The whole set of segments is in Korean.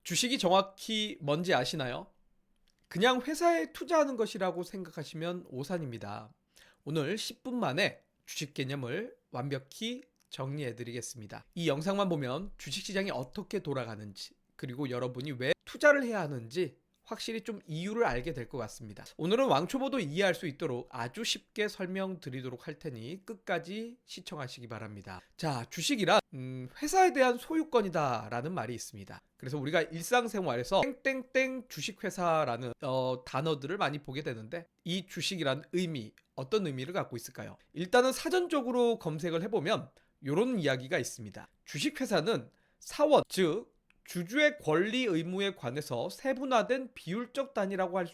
주식이 정확히 뭔지 아시나요? 그냥 회사에 투자하는 것이라고 생각하시면 오산입니다. 오늘 10분 만에 주식 개념을 완벽히 정리해 드리겠습니다. 이 영상만 보면 주식시장이 어떻게 돌아가는지, 그리고 여러분이 왜 투자를 해야 하는지 확실히 좀 이유를 알게 될 것 같습니다. 오늘은 왕초보도 이해할 수 있도록 아주 쉽게 설명드리도록 할 테니 끝까지 시청하시기 바랍니다. 자, 주식이란 회사에 대한 소유권이다 라는 말이 있습니다. 그래서 우리가 일상생활에서 땡땡땡 주식회사라는 단어들을 많이 보게 되는데, 이 주식이란 의미, 어떤 의미를 갖고 있을까요? 일단은 사전적으로 검색을 해보면 이런 이야기가 있습니다. 주식회사는 사원, 즉 주주의 권리 의무에 관해서 세분화된 비율적 단위라고 할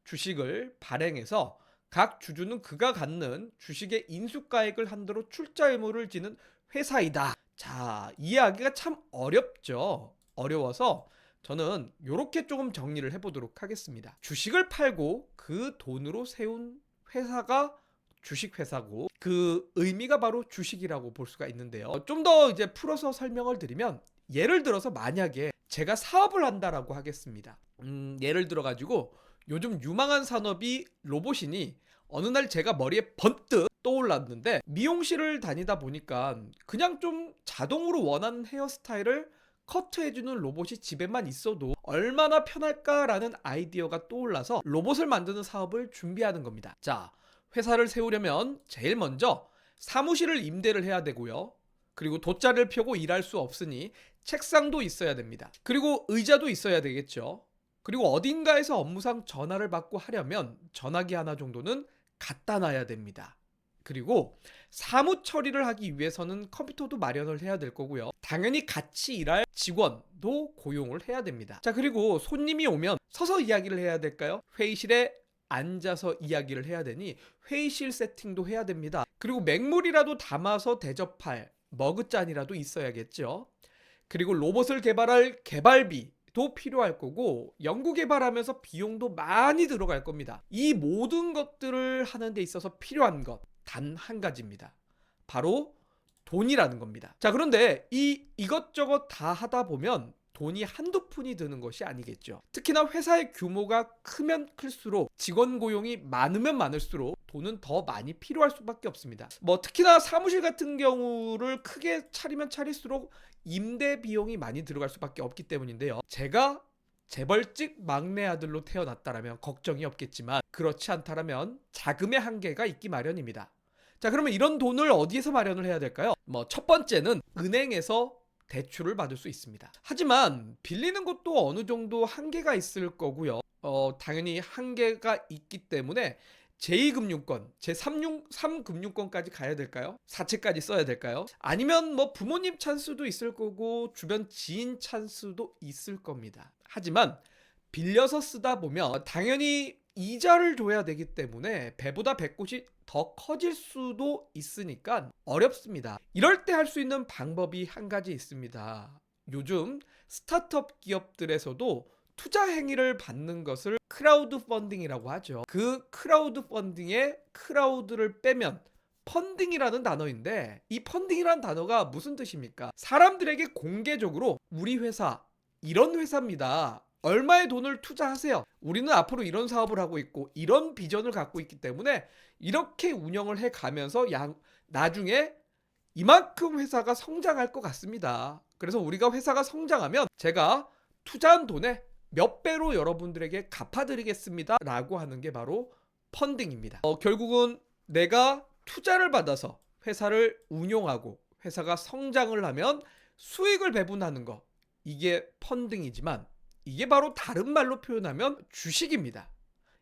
주식을 발행해서 각 주주는 그가 갖는 주식의 인수가액을 한도로 출자 의무를 지는 회사이다. 자, 이해하기가 참 어렵죠. 어려워서 저는 이렇게 조금 정리를 해보도록 하겠습니다. 주식을 팔고 그 돈으로 세운 회사가 주식회사고, 그 의미가 바로 주식이라고 볼 수가 있는데요. 좀 더 이제 풀어서 설명을 드리면, 예를 들어서 만약에 제가 사업을 한다라고 하겠습니다. 예를 들어 가지고 요즘 유망한 산업이 로봇이니 어느 날 제가 머리에 번뜩 떠올랐는데, 미용실을 다니다 보니까 그냥 좀 자동으로 원하는 헤어스타일을 커트해주는 로봇이 집에만 있어도 얼마나 편할까라는 아이디어가 떠올라서 로봇을 만드는 사업을 준비하는 겁니다. 자, 회사를 세우려면 제일 먼저 사무실을 임대를 해야 되고요. 그리고 돗자리를 펴고 일할 수 없으니 책상도 있어야 됩니다. 그리고 의자도 있어야 되겠죠. 그리고 어딘가에서 업무상 전화를 받고 하려면 전화기 하나 정도는 갖다 놔야 됩니다. 그리고 사무 처리를 하기 위해서는 컴퓨터도 마련을 해야 될 거고요. 당연히 같이 일할 직원도 고용을 해야 됩니다. 자, 그리고 손님이 오면 서서 이야기를 해야 될까요? 회의실에 앉아서 이야기를 해야 되니 회의실 세팅도 해야 됩니다. 그리고 맹물이라도 담아서 대접할 머그잔이라도 있어야겠죠. 그리고 로봇을 개발할 개발비도 필요할 거고, 연구 개발하면서 비용도 많이 들어갈 겁니다. 이 모든 것들을 하는 데 있어서 필요한 것 단 한 가지입니다. 바로 돈이라는 겁니다. 자, 그런데 이것저것 다 하다 보면 돈이 한두 푼이 드는 것이 아니겠죠. 특히나 회사의 규모가 크면 클수록, 직원 고용이 많으면 많을수록 돈은 더 많이 필요할 수밖에 없습니다. 특히나 사무실 같은 경우를 크게 차리면 차릴수록 임대 비용이 많이 들어갈 수밖에 없기 때문인데요. 제가 재벌집 막내 아들로 태어났다라면 걱정이 없겠지만, 그렇지 않다라면 자금의 한계가 있기 마련입니다. 자, 그러면 이런 돈을 어디에서 마련을 해야 될까요? 첫 번째는 은행에서 대출을 받을 수 있습니다. 하지만 빌리는 것도 어느 정도 한계가 있을 거고요. 당연히 한계가 있기 때문에 제2금융권, 제3금융권까지 가야 될까요? 사채까지 써야 될까요? 아니면 부모님 찬스도 있을 거고 주변 지인 찬스도 있을 겁니다. 하지만 빌려서 쓰다 보면 당연히 이자를 줘야 되기 때문에 배보다 배꼽이 더 커질 수도 있으니까 어렵습니다. 이럴 때 할 수 있는 방법이 한 가지 있습니다. 요즘 스타트업 기업들에서도 투자 행위를 받는 것을 크라우드 펀딩이라고 하죠. 그 크라우드 펀딩에 크라우드를 빼면 펀딩이라는 단어인데, 이 펀딩이라는 단어가 무슨 뜻입니까? 사람들에게 공개적으로 우리 회사 이런 회사입니다, 얼마의 돈을 투자하세요, 우리는 앞으로 이런 사업을 하고 있고 이런 비전을 갖고 있기 때문에 이렇게 운영을 해가면서 나중에 이만큼 회사가 성장할 것 같습니다. 그래서 우리가 회사가 성장하면 제가 투자한 돈의 몇 배로 여러분들에게 갚아드리겠습니다 라고 하는 게 바로 펀딩입니다. 결국은 내가 투자를 받아서 회사를 운용하고 회사가 성장을 하면 수익을 배분하는 거, 이게 펀딩이지만, 이게 바로 다른 말로 표현하면 주식입니다.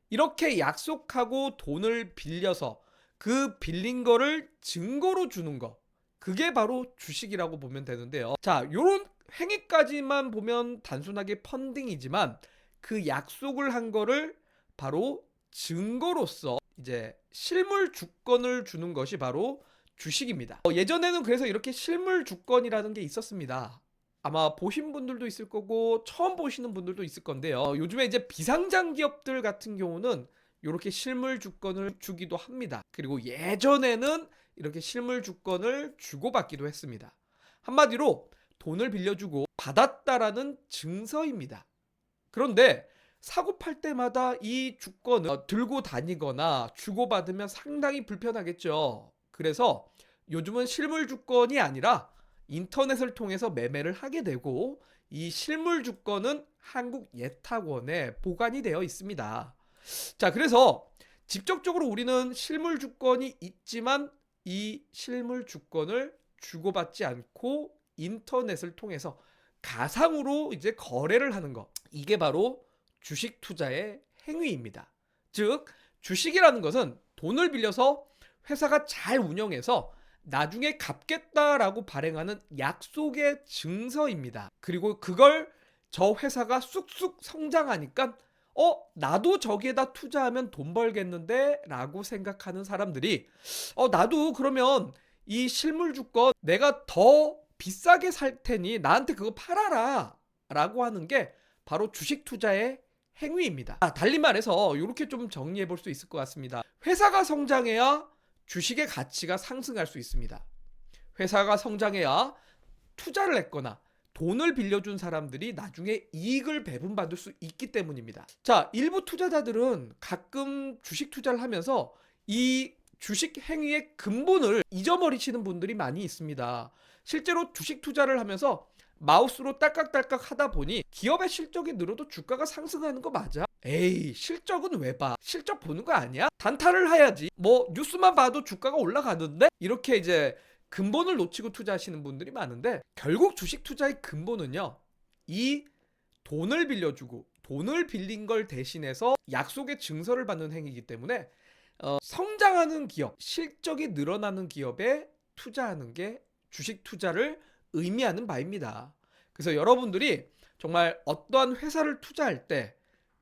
이렇게 약속하고 돈을 빌려서 그 빌린 거를 증거로 주는 거, 그게 바로 주식이라고 보면 되는데요. 자, 요런 행위까지만 보면 단순하게 펀딩이지만, 그 약속을 한 거를 바로 증거로서 이제 실물 주권을 주는 것이 바로 주식입니다. 예전에는 그래서 이렇게 실물 주권이라는 게 있었습니다. 아마 보신 분들도 있을 거고 처음 보시는 분들도 있을 건데요. 요즘에 이제 비상장 기업들 같은 경우는 이렇게 실물 주권을 주기도 합니다. 그리고 예전에는 이렇게 실물 주권을 주고받기도 했습니다. 한마디로 돈을 빌려주고 받았다라는 증서입니다. 그런데 사고 팔 때마다 이 주권을 들고 다니거나 주고받으면 상당히 불편하겠죠. 그래서 요즘은 실물 주권이 아니라 인터넷을 통해서 매매를 하게 되고, 이 실물 주권은 한국예탁원에 보관이 되어 있습니다. 자, 그래서 직접적으로 우리는 실물 주권이 있지만 이 실물 주권을 주고받지 않고 인터넷을 통해서 가상으로 이제 거래를 하는 것, 이게 바로 주식 투자의 행위입니다. 즉, 주식이라는 것은 돈을 빌려서 회사가 잘 운영해서 나중에 갚겠다라고 발행하는 약속의 증서입니다. 그리고 그걸 저 회사가 쑥쑥 성장하니까 나도 저기에다 투자하면 돈 벌겠는데 라고 생각하는 사람들이 나도 그러면 이 실물 주권 내가 더 비싸게 살 테니 나한테 그거 팔아라 라고 하는 게 바로 주식 투자의 행위입니다. 달리 말해서 이렇게 좀 정리해 볼 수 있을 것 같습니다. 회사가 성장해야 주식의 가치가 상승할 수 있습니다. 회사가 성장해야 투자를 했거나 돈을 빌려준 사람들이 나중에 이익을 배분받을 수 있기 때문입니다. 자, 일부 투자자들은 가끔 주식 투자를 하면서 이 주식 행위의 근본을 잊어버리시는 분들이 많이 있습니다. 실제로 주식 투자를 하면서 마우스로 딸깍딸깍 하다 보니 기업의 실적이 늘어도 주가가 상승하는 거 맞아? 에이, 실적은 왜 봐? 실적 보는 거 아니야? 단타를 해야지. 뭐 뉴스만 봐도 주가가 올라가는데? 이렇게 이제 근본을 놓치고 투자하시는 분들이 많은데, 결국 주식 투자의 근본은요, 이 돈을 빌려주고 돈을 빌린 걸 대신해서 약속의 증서를 받는 행위이기 때문에 성장하는 기업, 실적이 늘어나는 기업에 투자하는 게 주식 투자를 의미하는 바입니다. 그래서 여러분들이 정말 어떠한 회사를 투자할 때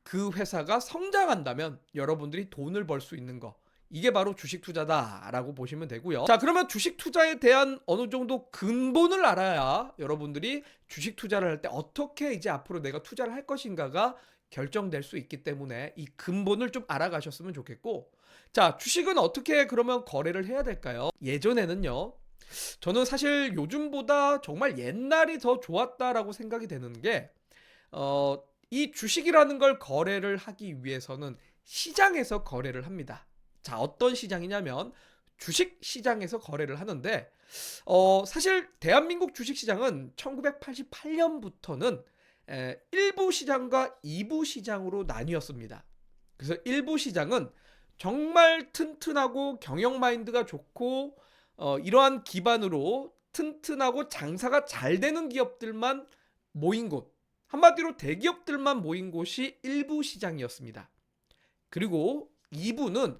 그 회사가 성장한다면 여러분들이 돈을 벌 수 있는 거, 이게 바로 주식 투자다라고 보시면 되고요. 자, 그러면 주식 투자에 대한 어느 정도 근본을 알아야 여러분들이 주식 투자를 할 때 어떻게 이제 앞으로 내가 투자를 할 것인가가 결정될 수 있기 때문에 이 근본을 좀 알아가셨으면 좋겠고, 자, 주식은 어떻게 그러면 거래를 해야 될까요? 예전에는요, 저는 사실 요즘보다 정말 옛날이 더 좋았다라고 생각이 되는 게, 이 주식이라는 걸 거래를 하기 위해서는 시장에서 거래를 합니다. 자, 어떤 시장이냐면 주식 시장에서 거래를 하는데, 사실 대한민국 주식 시장은 1988년부터는 1부 시장과 2부 시장으로 나뉘었습니다. 그래서 1부 시장은 정말 튼튼하고 경영 마인드가 좋고 이러한 기반으로 튼튼하고 장사가 잘 되는 기업들만 모인 곳, 한마디로 대기업들만 모인 곳이 1부 시장이었습니다. 그리고 2부는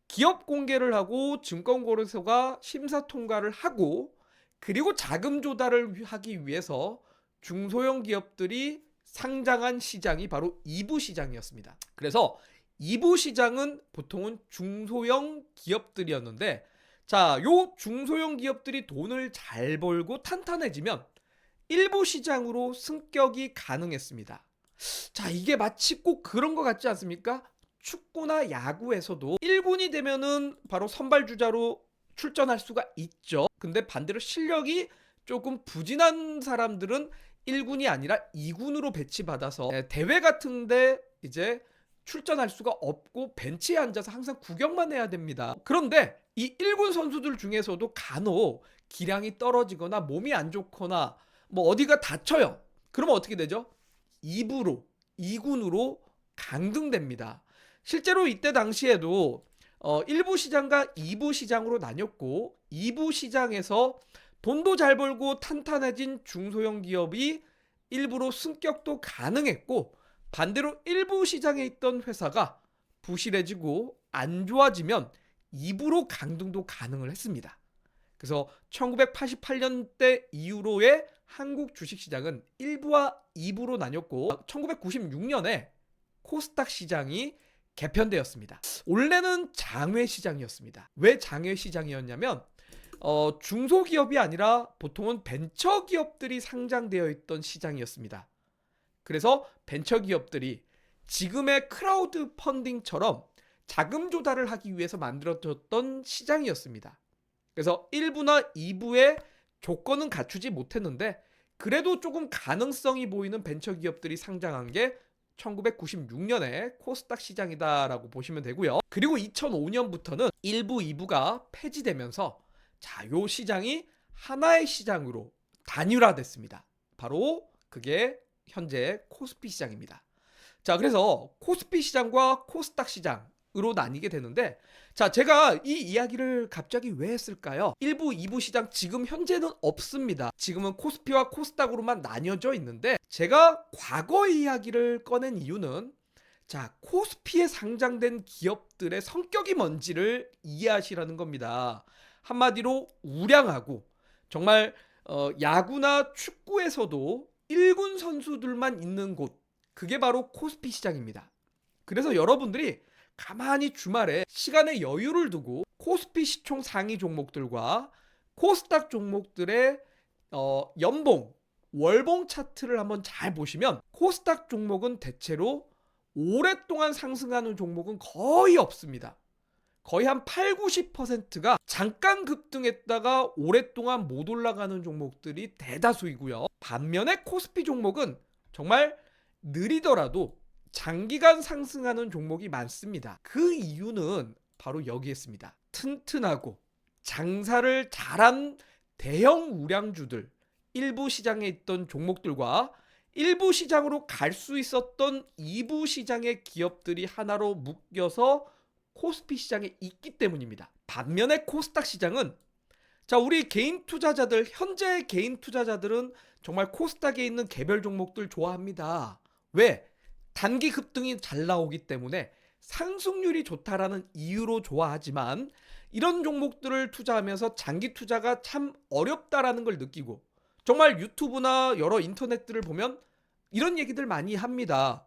기업 공개를 하고 증권거래소가 심사 통과를 하고, 그리고 자금 조달을 하기 위해서 중소형 기업들이 상장한 시장이 바로 2부 시장이었습니다. 그래서 2부 시장은 보통은 중소형 기업들이었는데, 자, 요 중소형 기업들이 돈을 잘 벌고 탄탄해지면 1부 시장으로 승격이 가능했습니다. 자, 이게 마치 꼭 그런 것 같지 않습니까? 축구나 야구에서도 1군이 되면은 바로 선발주자로 출전할 수가 있죠. 근데 반대로 실력이 조금 부진한 사람들은 1군이 아니라 2군으로 배치받아서 대회 같은데 이제 출전할 수가 없고 벤치에 앉아서 항상 구경만 해야 됩니다. 그런데 이 1군 선수들 중에서도 간혹 기량이 떨어지거나 몸이 안 좋거나 뭐 어디가 다쳐요. 그러면 어떻게 되죠? 2군으로 강등됩니다. 실제로 이때 당시에도 1부 시장과 2부 시장으로 나뉘었고, 2부 시장에서 돈도 잘 벌고 탄탄해진 중소형 기업이 일부로 승격도 가능했고, 반대로 1부 시장에 있던 회사가 부실해지고 안 좋아지면 2부로 강등도 가능을 했습니다. 그래서 1988년대 이후로의 한국 주식시장은 1부와 2부로 나뉘었고, 1996년에 코스닥 시장이 개편되었습니다. 원래는 장외시장이었습니다. 왜 장외시장이었냐면 중소기업이 아니라 보통은 벤처기업들이 상장되어 있던 시장이었습니다. 그래서 벤처기업들이 지금의 크라우드 펀딩처럼 자금 조달을 하기 위해서 만들어졌던 시장이었습니다. 그래서 1부나 2부의 조건은 갖추지 못했는데 그래도 조금 가능성이 보이는 벤처 기업들이 상장한 게 1996년에 코스닥 시장이다라고 보시면 되고요. 그리고 2005년부터는 1부, 2부가 폐지되면서 자, 요 시장이 하나의 시장으로 단일화됐습니다. 바로 그게 현재 코스피 시장입니다. 자, 그래서 코스피 시장과 코스닥 시장으로 나뉘게 되는데, 자, 제가 이 이야기를 갑자기 왜 했을까요? 1부, 2부 시장 지금 현재는 없습니다. 지금은 코스피와 코스닥으로만 나뉘어져 있는데, 제가 과거 이야기를 꺼낸 이유는 자, 코스피에 상장된 기업들의 성격이 뭔지를 이해하시라는 겁니다. 한마디로 우량하고 정말 야구나 축구에서도 1군 선수들만 있는 곳, 그게 바로 코스피 시장입니다. 그래서 여러분들이 가만히 주말에 시간에 여유를 두고 코스피 시총 상위 종목들과 코스닥 종목들의 연봉, 월봉 차트를 한번 잘 보시면 코스닥 종목은 대체로 오랫동안 상승하는 종목은 거의 없습니다. 거의 한 8, 90%가 잠깐 급등했다가 오랫동안 못 올라가는 종목들이 대다수이고요. 반면에 코스피 종목은 정말 느리더라도 장기간 상승하는 종목이 많습니다. 그 이유는 바로 여기에 있습니다. 튼튼하고 장사를 잘한 대형 우량주들, 일부 시장에 있던 종목들과 일부 시장으로 갈 수 있었던 2부 시장의 기업들이 하나로 묶여서 코스피 시장에 있기 때문입니다. 반면에 코스닥 시장은 자, 우리 개인 투자자들, 현재 개인 투자자들은 정말 코스닥에 있는 개별 종목들 좋아합니다. 왜? 단기 급등이 잘 나오기 때문에 상승률이 좋다라는 이유로 좋아하지만 이런 종목들을 투자하면서 장기 투자가 참 어렵다라는 걸 느끼고 정말 유튜브나 여러 인터넷들을 보면 이런 얘기들 많이 합니다.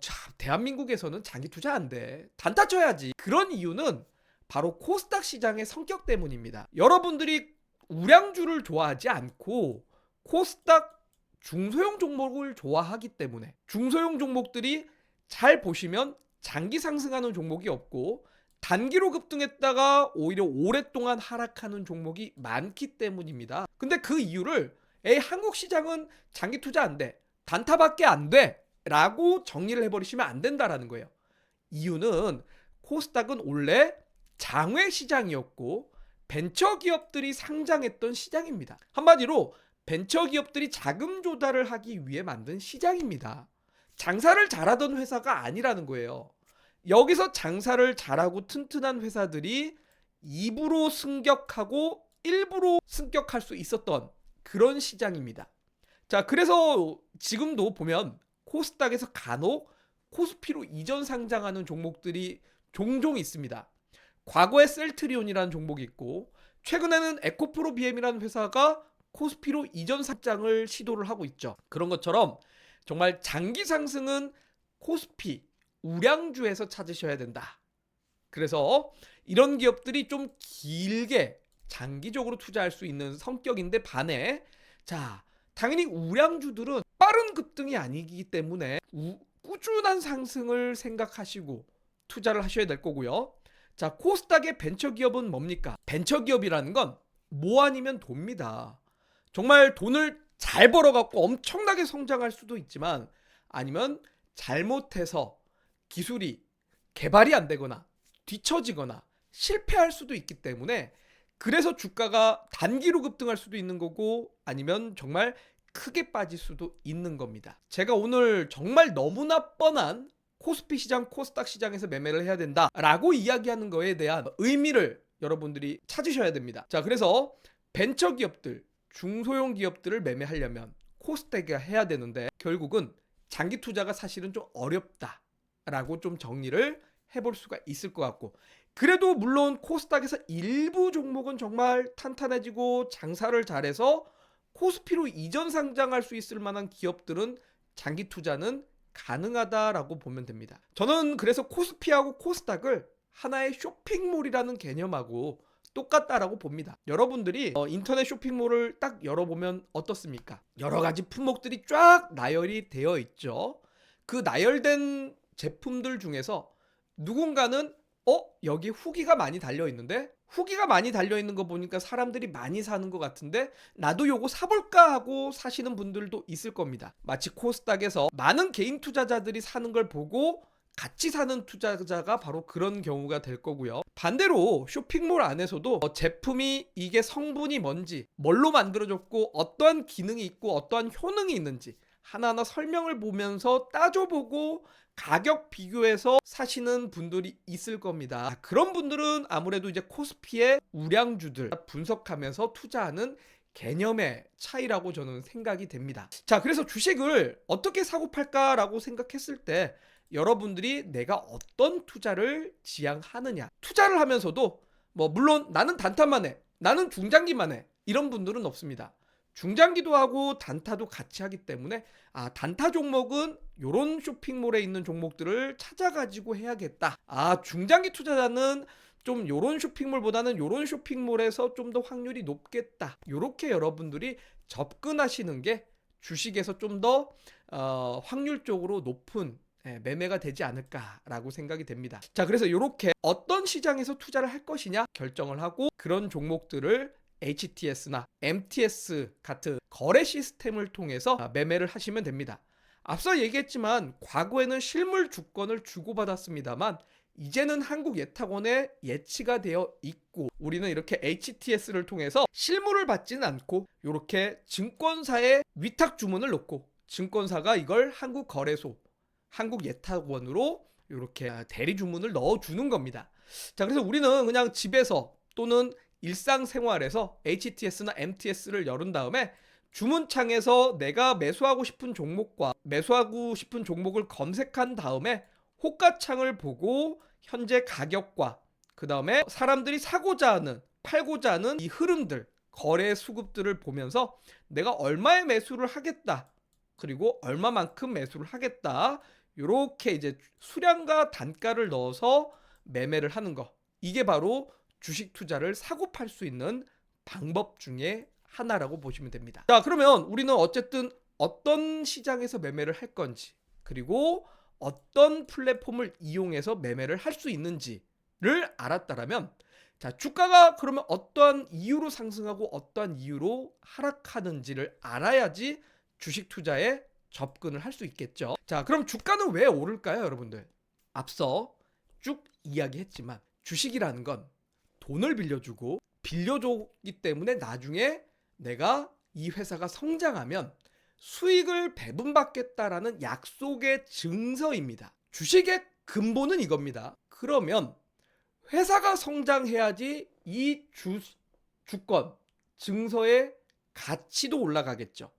참, 대한민국에서는 장기 투자 안 돼. 단타 쳐야지. 그런 이유는 바로 코스닥 시장의 성격 때문입니다. 여러분들이 우량주를 좋아하지 않고 코스닥 중소형 종목을 좋아하기 때문에 중소형 종목들이 잘 보시면 장기 상승하는 종목이 없고 단기로 급등했다가 오히려 오랫동안 하락하는 종목이 많기 때문입니다. 근데 그 이유를 한국 시장은 장기 투자 안 돼. 단타밖에 안 돼. 라고 정리를 해버리시면 안 된다라는 거예요. 이유는 코스닥은 원래 장외 시장이었고 벤처 기업들이 상장했던 시장입니다. 한마디로 벤처 기업들이 자금 조달을 하기 위해 만든 시장입니다. 장사를 잘하던 회사가 아니라는 거예요. 여기서 장사를 잘하고 튼튼한 회사들이 2부로 승격하고 1부로 승격할 수 있었던 그런 시장입니다. 자, 그래서 지금도 보면 코스닥에서 간혹 코스피로 이전 상장하는 종목들이 종종 있습니다. 과거에 셀트리온이라는 종목이 있고 최근에는 에코프로 BM이라는 회사가 코스피로 이전 상장을 시도를 하고 있죠. 그런 것처럼 정말 장기 상승은 코스피 우량주에서 찾으셔야 된다. 그래서 이런 기업들이 좀 길게 장기적으로 투자할 수 있는 성격인데 반해 자, 당연히 우량주들은 빠른 급등이 아니기 때문에 꾸준한 상승을 생각하시고 투자를 하셔야 될 거고요. 자, 코스닥의 벤처기업은 뭡니까? 벤처기업이라는 건 뭐 아니면 돕니다. 정말 돈을 잘 벌어갖고 엄청나게 성장할 수도 있지만 아니면 잘못해서 기술이 개발이 안 되거나 뒤처지거나 실패할 수도 있기 때문에 그래서 주가가 단기로 급등할 수도 있는 거고 아니면 정말 크게 빠질 수도 있는 겁니다. 제가 오늘 정말 너무나 뻔한 코스피 시장, 코스닥 시장에서 매매를 해야 된다라고 이야기하는 거에 대한 의미를 여러분들이 찾으셔야 됩니다. 자, 그래서 벤처 기업들, 중소형 기업들을 매매하려면 코스닥에 해야 되는데 결국은 장기 투자가 사실은 좀 어렵다라고 좀 정리를 해볼 수가 있을 것 같고 그래도 물론 코스닥에서 일부 종목은 정말 탄탄해지고 장사를 잘해서 코스피로 이전 상장할 수 있을 만한 기업들은 장기 투자는 가능하다라고 보면 됩니다. 저는 그래서 코스피하고 코스닥을 하나의 쇼핑몰이라는 개념하고 똑같다라고 봅니다. 여러분들이 인터넷 쇼핑몰을 딱 열어보면 어떻습니까? 여러 가지 품목들이 쫙 나열이 되어 있죠. 그 나열된 제품들 중에서 누군가는 여기 후기가 많이 달려 있는데? 후기가 많이 달려 있는 거 보니까 사람들이 많이 사는 것 같은데 나도 요거 사볼까 하고 사시는 분들도 있을 겁니다. 마치 코스닥에서 많은 개인 투자자들이 사는 걸 보고 같이 사는 투자자가 바로 그런 경우가 될 거고요. 반대로 쇼핑몰 안에서도 제품이 이게 성분이 뭔지, 뭘로 만들어졌고 어떠한 기능이 있고 어떠한 효능이 있는지 하나하나 설명을 보면서 따져보고 가격 비교해서 사시는 분들이 있을 겁니다. 그런 분들은 아무래도 이제 코스피의 우량주들 분석하면서 투자하는 개념의 차이라고 저는 생각이 됩니다. 자, 그래서 주식을 어떻게 사고 팔까라고 생각했을 때 여러분들이 내가 어떤 투자를 지향하느냐, 투자를 하면서도 물론 나는 단타만 해, 나는 중장기만 해, 이런 분들은 없습니다. 중장기도 하고 단타도 같이 하기 때문에 단타 종목은 요런 쇼핑몰에 있는 종목들을 찾아가지고 해야겠다. 중장기 투자자는 좀 요런 쇼핑몰보다는 요런 쇼핑몰에서 좀 더 확률이 높겠다. 요렇게 여러분들이 접근하시는 게 주식에서 좀 더 확률적으로 높은 매매가 되지 않을까라고 생각이 됩니다. 자, 그래서 이렇게 어떤 시장에서 투자를 할 것이냐 결정을 하고 그런 종목들을 HTS나 MTS 같은 거래 시스템을 통해서 매매를 하시면 됩니다. 앞서 얘기했지만 과거에는 실물 주권을 주고받았습니다만 이제는 한국예탁원에 예치가 되어 있고 우리는 이렇게 HTS를 통해서 실물을 받지는 않고 이렇게 증권사에 위탁 주문을 놓고 증권사가 이걸 한국거래소, 한국예탁원으로 이렇게 대리 주문을 넣어주는 겁니다. 자, 그래서 우리는 그냥 집에서 또는 일상생활에서 HTS나 MTS를 열은 다음에 주문창에서 내가 매수하고 싶은 종목과 매수하고 싶은 종목을 검색한 다음에 호가창을 보고 현재 가격과 그 다음에 사람들이 사고자 하는 팔고자 하는 이 흐름들, 거래 수급들을 보면서 내가 얼마에 매수를 하겠다, 그리고 얼마만큼 매수를 하겠다, 이렇게 이제 수량과 단가를 넣어서 매매를 하는 거, 이게 바로 주식 투자를 사고 팔 수 있는 방법 중에 하나라고 보시면 됩니다. 자, 그러면 우리는 어쨌든 어떤 시장에서 매매를 할 건지, 그리고 어떤 플랫폼을 이용해서 매매를 할 수 있는지를 알았다라면, 자, 주가가 그러면 어떠한 이유로 상승하고 어떠한 이유로 하락하는지를 알아야지 주식 투자에 접근을 할 수 있겠죠. 자, 그럼 주가는 왜 오를까요, 여러분들? 앞서 쭉 이야기했지만 주식이라는 건 돈을 빌려줬기 때문에 나중에 내가 이 회사가 성장하면 수익을 배분받겠다라는 약속의 증서입니다. 주식의 근본은 이겁니다. 그러면 회사가 성장해야지 이 주권, 증서의 가치도 올라가겠죠.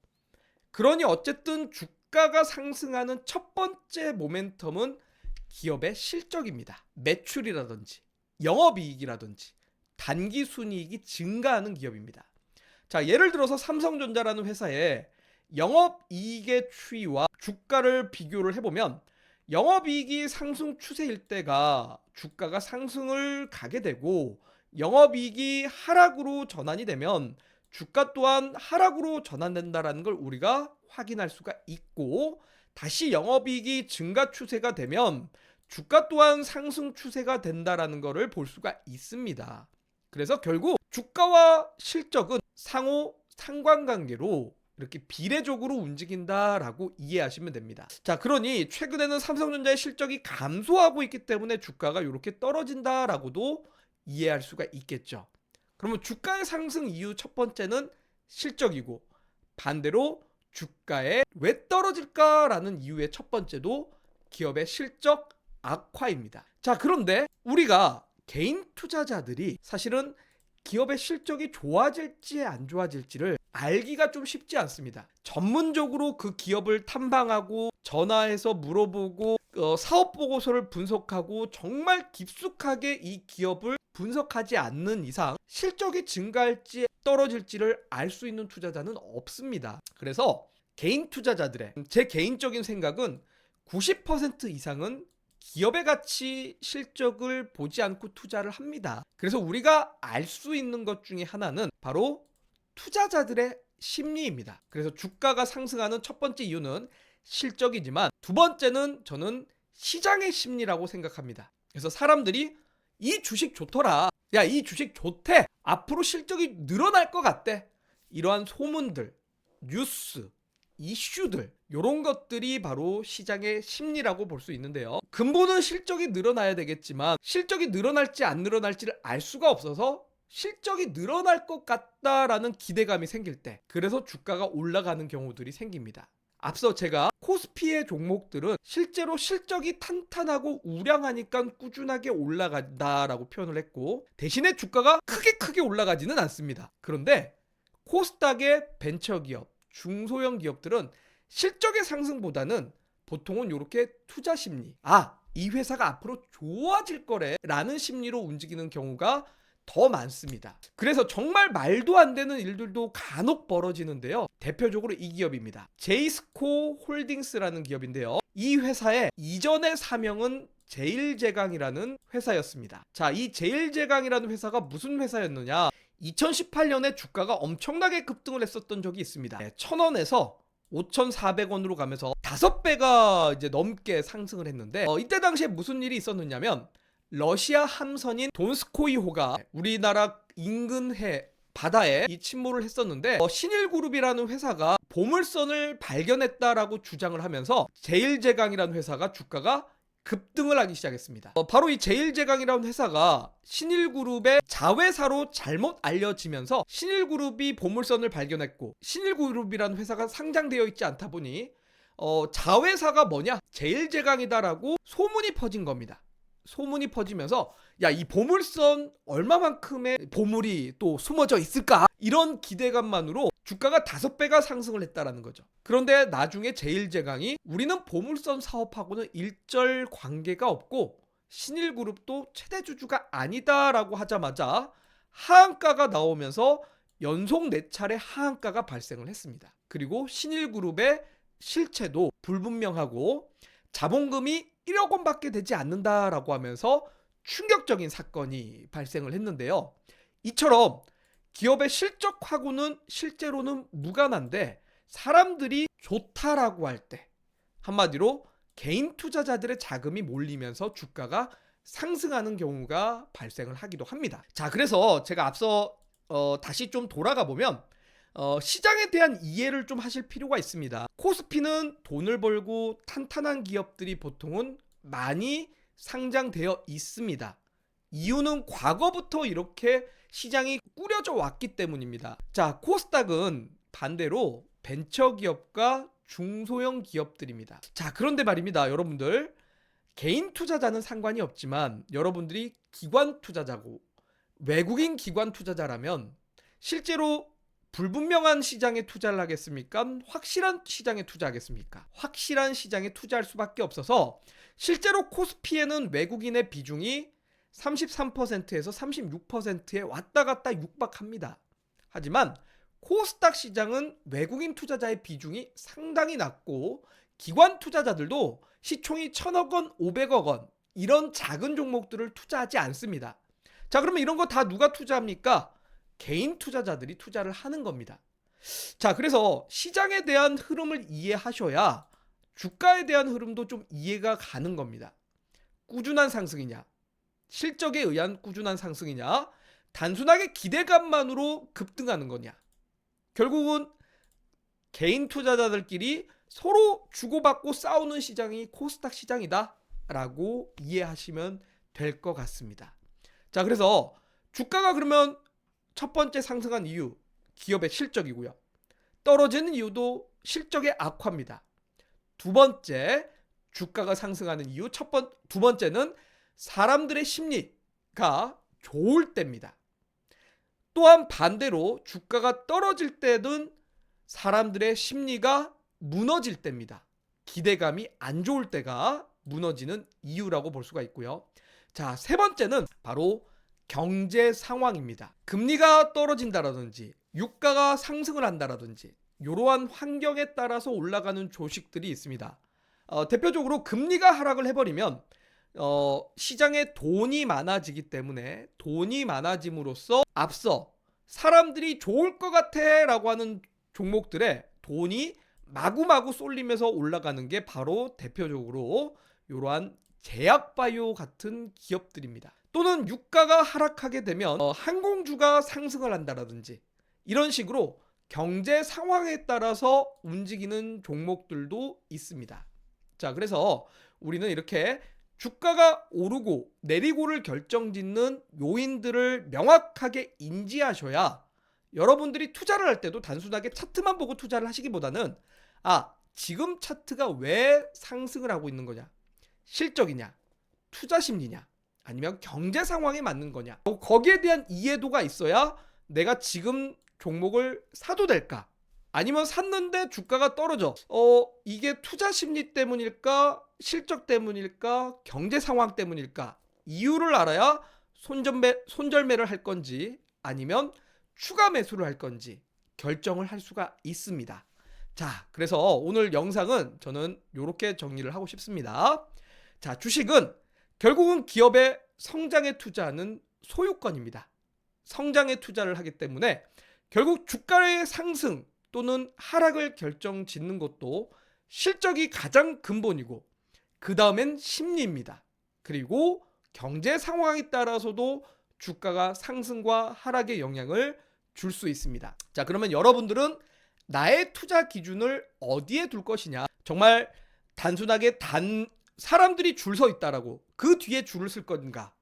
그러니 어쨌든 주가가 상승하는 첫 번째 모멘텀은 기업의 실적입니다. 매출이라든지 영업이익이라든지 단기순이익이 증가하는 기업입니다. 자, 예를 들어서 삼성전자라는 회사의 영업이익의 추이와 주가를 비교를 해보면 영업이익이 상승 추세일 때가 주가가 상승을 가게 되고 영업이익이 하락으로 전환이 되면 주가 또한 하락으로 전환된다는 걸 우리가 확인할 수가 있고, 다시 영업이익이 증가 추세가 되면 주가 또한 상승 추세가 된다는 것을 볼 수가 있습니다. 그래서 결국 주가와 실적은 상호 상관관계로 이렇게 비례적으로 움직인다라고 이해하시면 됩니다. 자, 그러니 최근에는 삼성전자의 실적이 감소하고 있기 때문에 주가가 이렇게 떨어진다라고도 이해할 수가 있겠죠. 그러면 주가의 상승 이유 첫 번째는 실적이고, 반대로 주가에 왜 떨어질까라는 이유의 첫 번째도 기업의 실적 악화입니다. 자, 그런데 우리가 개인 투자자들이 사실은 기업의 실적이 좋아질지 안 좋아질지를 알기가 좀 쉽지 않습니다. 전문적으로 그 기업을 탐방하고 전화해서 물어보고 사업 보고서를 분석하고 정말 깊숙하게 이 기업을 분석하지 않는 이상 실적이 증가할지 떨어질지를 알 수 있는 투자자는 없습니다. 그래서 개인 투자자들의 제 개인적인 생각은 90% 이상은 기업의 가치 실적을 보지 않고 투자를 합니다. 그래서 우리가 알 수 있는 것 중에 하나는 바로 투자자들의 심리입니다. 그래서 주가가 상승하는 첫 번째 이유는 실적이지만 두 번째는 저는 시장의 심리라고 생각합니다. 그래서 사람들이 이 주식 좋더라. 야, 이 주식 좋대. 앞으로 실적이 늘어날 것 같대. 이러한 소문들, 뉴스, 이슈들, 이런 것들이 바로 시장의 심리라고 볼 수 있는데요. 근본은 실적이 늘어나야 되겠지만 실적이 늘어날지 안 늘어날지를 알 수가 없어서 실적이 늘어날 것 같다라는 기대감이 생길 때, 그래서 주가가 올라가는 경우들이 생깁니다. 앞서 제가 코스피의 종목들은 실제로 실적이 탄탄하고 우량하니까 꾸준하게 올라간다라고 표현을 했고, 대신에 주가가 크게 올라가지는 않습니다. 그런데 코스닥의 벤처기업, 중소형 기업들은 실적의 상승보다는 보통은 이렇게 투자 심리, 이 회사가 앞으로 좋아질 거래 라는 심리로 움직이는 경우가 더 많습니다. 그래서 정말 말도 안 되는 일들도 간혹 벌어지는데요. 대표적으로 이 기업입니다. 제이스코 홀딩스라는 기업인데요. 이 회사의 이전의 사명은 제일제강이라는 회사였습니다. 자, 이 제일제강이라는 회사가 무슨 회사였느냐? 2018년에 주가가 엄청나게 급등을 했었던 적이 있습니다. 1,000원에서 5,400원으로 가면서 5배가 이제 넘게 상승을 했는데, 이때 당시에 무슨 일이 있었느냐면 러시아 함선인 돈스코이호가 우리나라 인근 해 바다에 이 침몰을 했었는데, 신일그룹이라는 회사가 보물선을 발견했다라고 주장을 하면서 제일제강이라는 회사가 주가가 급등을 하기 시작했습니다. 바로 이 제일제강이라는 회사가 신일그룹의 자회사로 잘못 알려지면서 신일그룹이 보물선을 발견했고, 신일그룹이라는 회사가 상장되어 있지 않다 보니 자회사가 뭐냐? 제일제강이다라고 소문이 퍼진 겁니다. 소문이 퍼지면서 야, 이 보물선 얼마만큼의 보물이 또 숨어져 있을까? 이런 기대감만으로 주가가 5배가 상승을 했다라는 거죠. 그런데 나중에 제일제강이 우리는 보물선 사업하고는 일절 관계가 없고 신일그룹도 최대 주주가 아니다라고 하자마자 하한가가 나오면서 연속 4차례 하한가가 발생을 했습니다. 그리고 신일그룹의 실체도 불분명하고 자본금이 1억 원밖에 되지 않는다라고 하면서 충격적인 사건이 발생을 했는데요. 이처럼 기업의 실적하고는 실제로는 무관한데 사람들이 좋다라고 할 때, 한마디로 개인 투자자들의 자금이 몰리면서 주가가 상승하는 경우가 발생을 하기도 합니다. 자, 그래서 제가 앞서 다시 좀 돌아가 보면 시장에 대한 이해를 좀 하실 필요가 있습니다. 코스피는 돈을 벌고 탄탄한 기업들이 보통은 많이 상장되어 있습니다. 이유는 과거부터 이렇게 시장이 꾸려져 왔기 때문입니다. 자, 코스닥은 반대로 벤처기업과 중소형 기업들입니다. 자, 그런데 말입니다, 여러분들. 개인 투자자는 상관이 없지만 여러분들이 기관 투자자고 외국인 기관 투자자라면 실제로 불분명한 시장에 투자를 하겠습니까? 확실한 시장에 투자하겠습니까? 확실한 시장에 투자할 수밖에 없어서 실제로 코스피에는 외국인의 비중이 33%에서 36%에 왔다 갔다 육박합니다. 하지만 코스닥 시장은 외국인 투자자의 비중이 상당히 낮고 기관 투자자들도 시총이 1,000억 원, 500억 원 이런 작은 종목들을 투자하지 않습니다. 자, 그러면 이런 거 다 누가 투자합니까? 개인 투자자들이 투자를 하는 겁니다. 자, 그래서 시장에 대한 흐름을 이해하셔야 주가에 대한 흐름도 좀 이해가 가는 겁니다. 꾸준한 상승이냐? 실적에 의한 꾸준한 상승이냐? 단순하게 기대감만으로 급등하는 거냐? 결국은 개인 투자자들끼리 서로 주고받고 싸우는 시장이 코스닥 시장이다 라고 이해하시면 될 것 같습니다. 자, 그래서 주가가 그러면 첫 번째 상승한 이유, 기업의 실적이고요. 떨어지는 이유도 실적의 악화입니다. 두 번째, 주가가 상승하는 이유, 두 번째는 사람들의 심리가 좋을 때입니다. 또한 반대로 주가가 떨어질 때는 사람들의 심리가 무너질 때입니다. 기대감이 안 좋을 때가 무너지는 이유라고 볼 수가 있고요. 자, 세 번째는 바로 경제 상황입니다. 금리가 떨어진다라든지 유가가 상승을 한다라든지 이러한 환경에 따라서 올라가는 조식들이 있습니다. 대표적으로 금리가 하락을 해버리면 시장에 돈이 많아지기 때문에 돈이 많아짐으로써 앞서 사람들이 좋을 것 같아 라고 하는 종목들에 돈이 마구마구 쏠리면서 올라가는 게 바로 대표적으로 이러한 제약바이오 같은 기업들입니다. 또는 유가가 하락하게 되면 항공주가 상승을 한다라든지 이런 식으로 경제 상황에 따라서 움직이는 종목들도 있습니다. 자, 그래서 우리는 이렇게 주가가 오르고 내리고를 결정짓는 요인들을 명확하게 인지하셔야 여러분들이 투자를 할 때도 단순하게 차트만 보고 투자를 하시기보다는 지금 차트가 왜 상승을 하고 있는 거냐? 실적이냐? 투자 심리냐? 아니면 경제 상황에 맞는 거냐? 거기에 대한 이해도가 있어야 내가 지금 종목을 사도 될까? 아니면 샀는데 주가가 떨어져. 이게 투자 심리 때문일까? 실적 때문일까? 경제 상황 때문일까? 이유를 알아야 손절매를 할 건지 아니면 추가 매수를 할 건지 결정을 할 수가 있습니다. 자, 그래서 오늘 영상은 저는 이렇게 정리를 하고 싶습니다. 자, 주식은 결국은 기업의 성장에 투자하는 소유권입니다. 성장에 투자를 하기 때문에 결국 주가의 상승 또는 하락을 결정짓는 것도 실적이 가장 근본이고 그 다음엔 심리입니다. 그리고 경제 상황에 따라서도 주가가 상승과 하락의 영향을 줄 수 있습니다. 자, 그러면 여러분들은 나의 투자 기준을 어디에 둘 것이냐? 정말 단순하게 사람들이 줄 서 있다라고 그 뒤에 줄을 쓸 건가?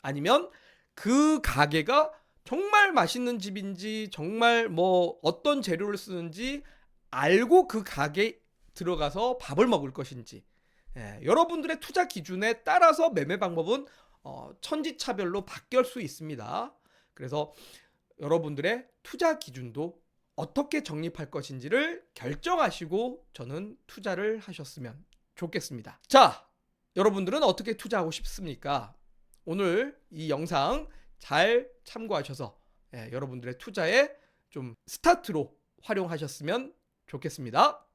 아니면 그 가게가 정말 맛있는 집인지 정말 어떤 재료를 쓰는지 알고 그 가게에 들어가서 밥을 먹을 것인지 여러분들의 투자 기준에 따라서 매매 방법은 천지차별로 바뀔 수 있습니다. 그래서 여러분들의 투자 기준도 어떻게 정립할 것인지를 결정하시고 저는 투자를 하셨으면 좋겠습니다. 자, 여러분들은 어떻게 투자하고 싶습니까? 오늘 이 영상 잘 참고하셔서 여러분들의 투자에 좀 스타트로 활용하셨으면 좋겠습니다.